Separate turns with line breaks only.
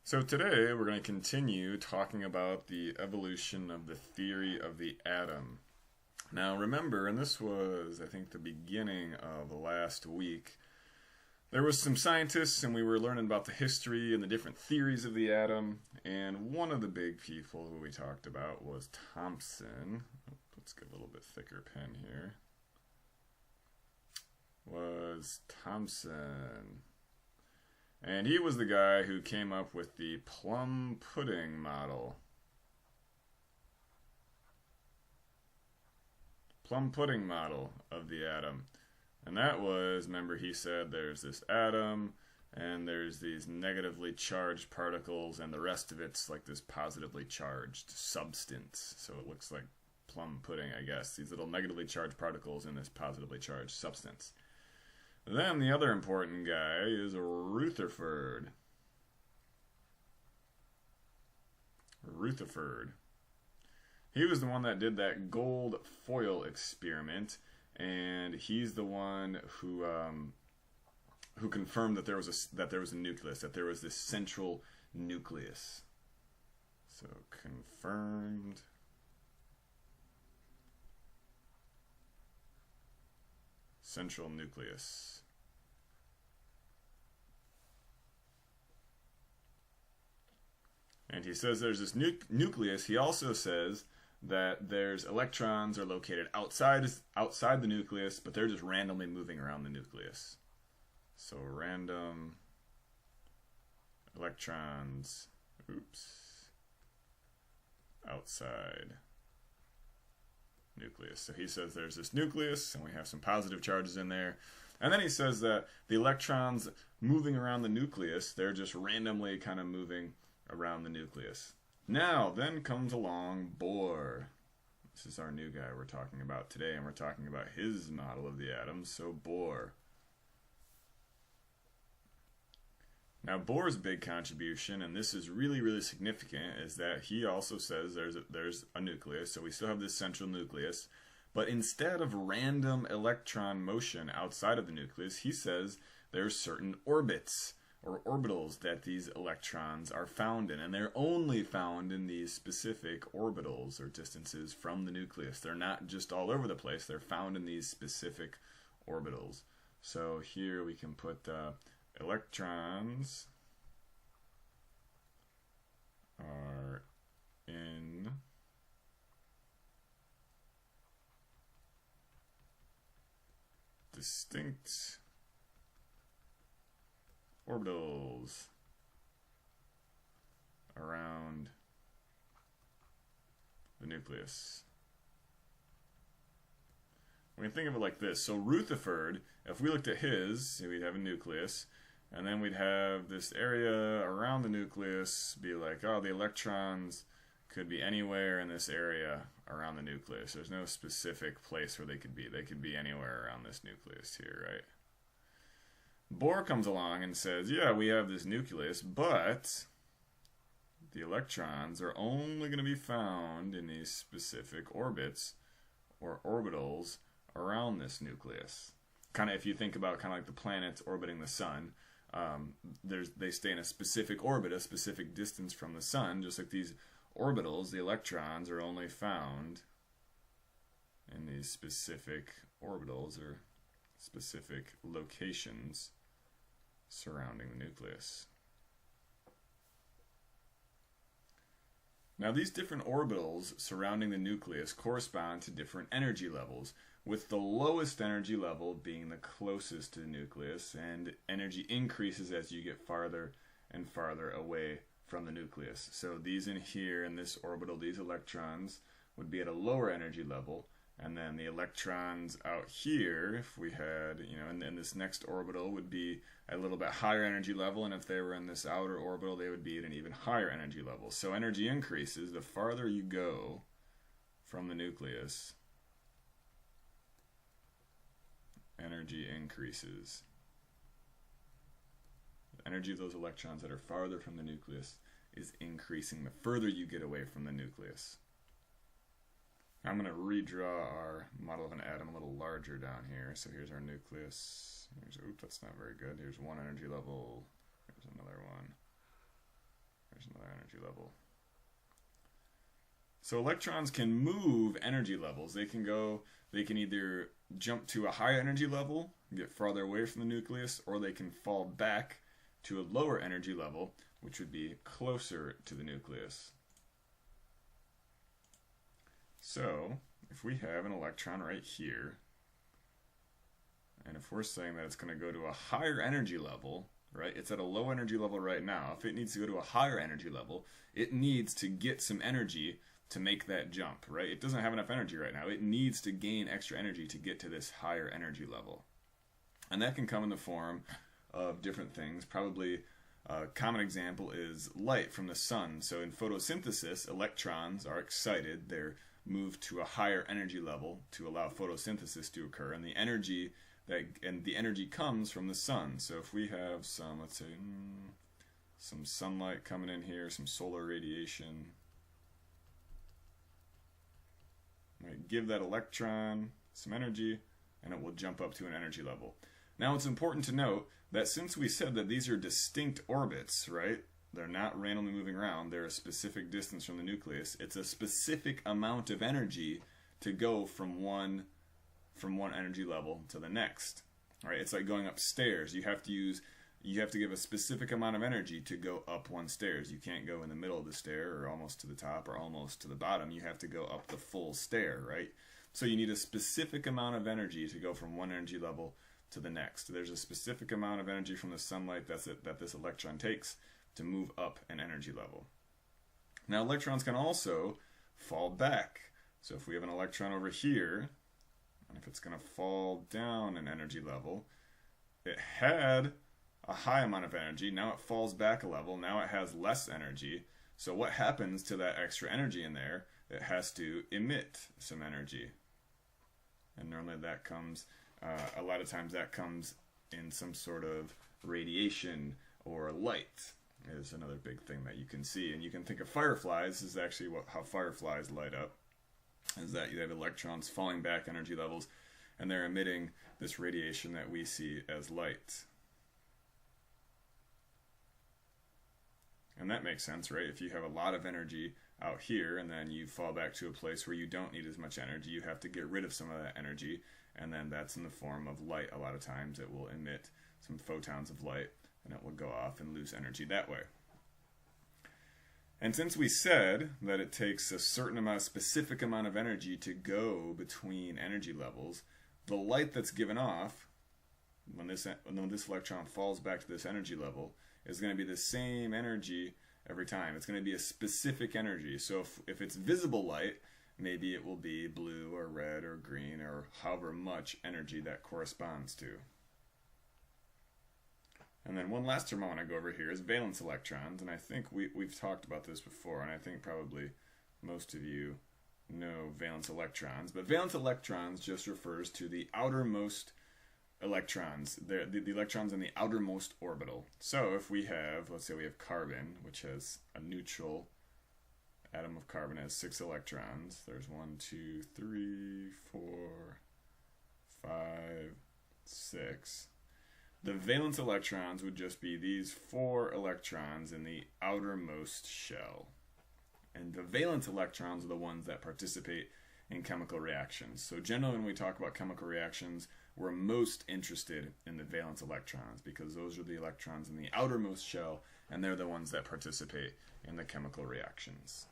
So today we're going to continue talking about the evolution of the theory of the atom. Now remember, and this was I think the beginning of last week, there was some scientists and we were learning about the history and the different theories of the atom, and one of the big people who we talked about was Thomson. Let's get a little bit thicker pen here. Was Thomson. And he was the guy who came up with the plum pudding model. Plum pudding model of the atom. And that was, remember, he said there's this atom, and there's these negatively charged particles, and the rest of it's like this positively charged substance. So it looks like plum pudding, I guess. These little negatively charged particles in this positively charged substance. Then the other important guy is Rutherford. Rutherford. He was the one that did that gold foil experiment, and he's the one who confirmed that there was a nucleus, that there was this central nucleus. So confirmed. Central nucleus. And he says there's this nucleus. He also says that there's electrons are located outside the nucleus, but they're just randomly moving around the nucleus. So random electrons, outside nucleus. So he says there's this nucleus, and we have some positive charges in there. And then he says that the electrons moving around the nucleus, they're just randomly kind of moving around the nucleus. Now, then comes along Bohr. This is our new guy we're talking about today, and we're talking about his model of the atom, so Bohr. Now, Bohr's big contribution, and this is really, really significant, is that he also says there's a nucleus, so we still have this central nucleus, but instead of random electron motion outside of the nucleus, he says there's certain orbits or orbitals that these electrons are found in, and they're only found in these specific orbitals or distances from the nucleus. They're not just all over the place, they're found in these specific orbitals. So here we can put electrons are in distinct orbitals around the nucleus. We can think of it like this. So Rutherford, if we looked at his, we'd have a nucleus, and then we'd have this area around the nucleus be like, oh, the electrons could be anywhere in this area around the nucleus. There's no specific place where they could be. They could be anywhere around this nucleus here, right? Bohr comes along and says, yeah, we have this nucleus, but the electrons are only going to be found in these specific orbits or orbitals around this nucleus. Kind of, if you think about kind of like the planets orbiting the sun, they stay in a specific orbit, a specific distance from the sun, just like these orbitals, the electrons are only found in these specific orbitals or specific locations surrounding the nucleus. Now, these different orbitals surrounding the nucleus correspond to different energy levels, with the lowest energy level being the closest to the nucleus, and energy increases as you get farther and farther away from the nucleus. So these in here, in this orbital, these electrons would be at a lower energy level, and then the electrons out here, if we had, and then this next orbital would be a little bit higher energy level, and if they were in this outer orbital, they would be at an even higher energy level. So energy increases the farther you go from the nucleus. Energy increases. The energy of those electrons that are farther from the nucleus is increasing the further you get away from the nucleus. I'm going to redraw our model of an atom a little larger down here. So here's our nucleus. Oops, that's not very good. Here's one energy level. Here's another one. energy level. So electrons can move energy levels. They can either jump to a higher energy level, get farther away from the nucleus, or they can fall back to a lower energy level, which would be closer to the nucleus. So if we have an electron right here, and if we're saying that it's going to go to a higher energy level, right? It's at a low energy level right now. If it needs to go to a higher energy level, it needs to get some energy to make that jump, right? It doesn't have enough energy right now. It needs to gain extra energy to get to this higher energy level. And that can come in the form of different things. Probably a common example is light from the sun. So in photosynthesis, electrons are excited. They're moved to a higher energy level to allow photosynthesis to occur. And the energy comes from the sun. So if we have some, let's say, some sunlight coming in here, some solar radiation, right, give that electron some energy, and it will jump up to an energy level. Now it's important to note that since we said that these are distinct orbits, right? They're not randomly moving around, they're a specific distance from the nucleus. It's a specific amount of energy to go from one energy level to the next. Right? It's like going upstairs. You have to give a specific amount of energy to go up one stairs. You can't go in the middle of the stair or almost to the top or almost to the bottom. You have to go up the full stair, right? So you need a specific amount of energy to go from one energy level to the next. There's a specific amount of energy from the sunlight that this electron takes to move up an energy level. Now electrons can also fall back. So if we have an electron over here, and if it's going to fall down an energy level, it had a high amount of energy, now it falls back a level, now it has less energy. So what happens to that extra energy in there? It has to emit some energy. And normally that comes, a lot of times that comes in some sort of radiation or light is another big thing that you can see. And you can think of fireflies. This is actually how fireflies light up, is that you have electrons falling back energy levels and they're emitting this radiation that we see as light. And that makes sense, right? If you have a lot of energy out here and then you fall back to a place where you don't need as much energy, you have to get rid of some of that energy, and then that's in the form of light. A lot of times it will emit some photons of light and it will go off and lose energy that way. And since we said that it takes a specific amount of energy to go between energy levels, the light that's given off when this electron falls back to this energy level is going to be the same energy every time. It's going to be a specific energy. So if it's visible light, maybe it will be blue or red or green or however much energy that corresponds to. And then one last term I want to go over here is valence electrons. And I think we've talked about this before, and I think probably most of you know valence electrons. But valence electrons just refers to the outermost electrons, the electrons in the outermost orbital. So if we have, let's say we have carbon, which has a neutral atom of carbon, has 6 electrons. There's 1, 2, 3, 4, 5, 6. The valence electrons would just be these 4 electrons in the outermost shell. And the valence electrons are the ones that participate in chemical reactions. So generally when we talk about chemical reactions, we're most interested in the valence electrons because those are the electrons in the outermost shell and they're the ones that participate in the chemical reactions.